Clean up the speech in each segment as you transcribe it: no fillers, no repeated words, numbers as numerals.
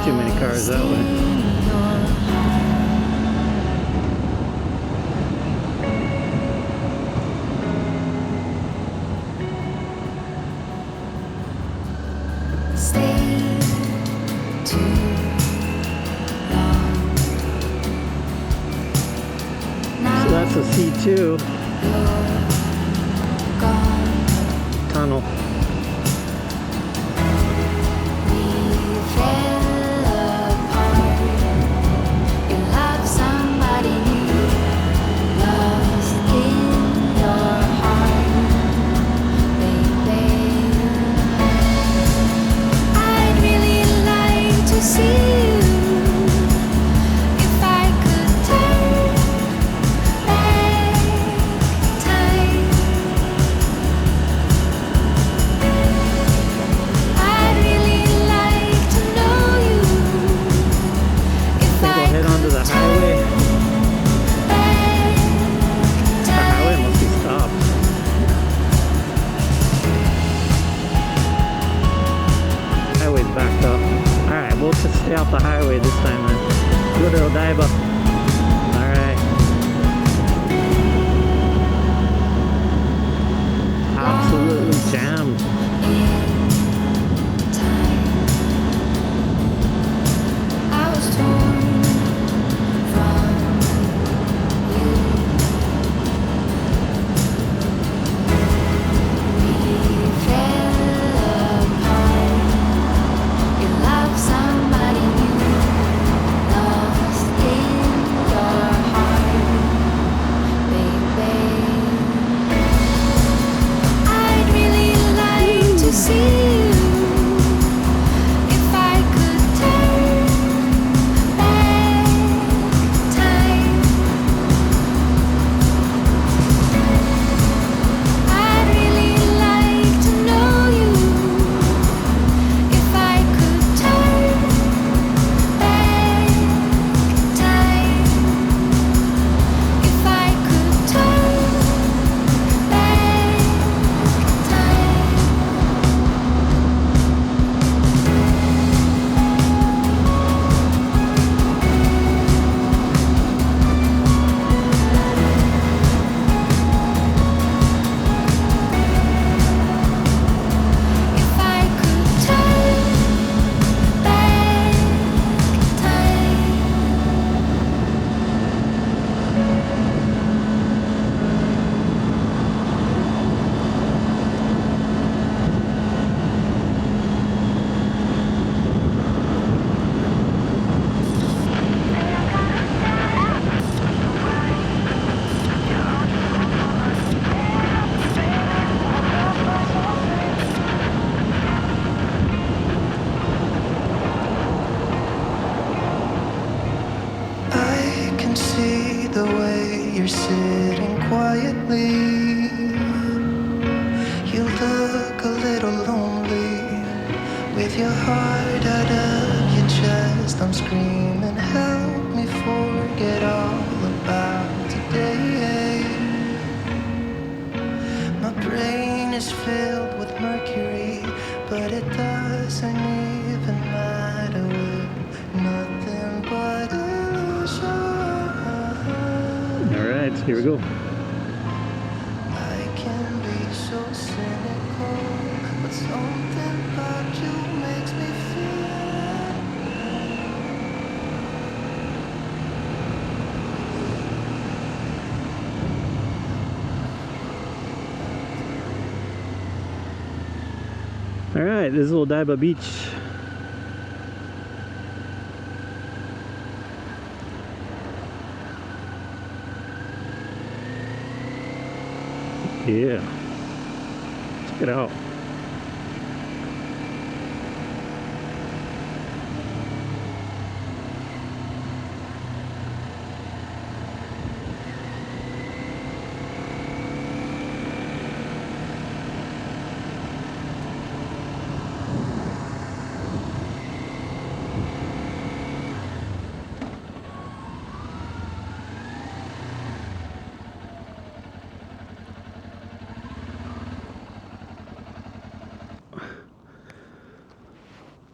Too many cars that way. So that's a C2 tunnel. Stay off the highway this time then. Go to Odaiba. Alright. Absolutely jammed. Somebody new, lost in quietly. You look a little lonely with your heart out of your chest. I'm screaming, help me forget all about today. My brain is filled with mercury, but it doesn't even matter with nothing but illusion. Alright, here we go. I can be so cynical, but something about you makes me feel. Alright, this is Odaiba Beach. Yeah. Check it out.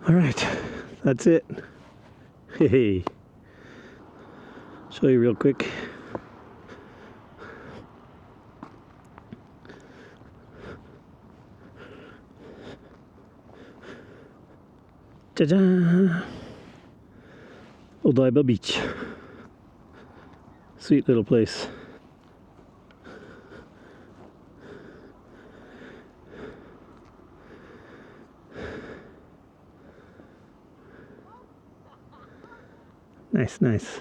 Alright, that's it. Hey, show you real quick. Ta-da! Odaiba Beach. Sweet little place. Nice, nice.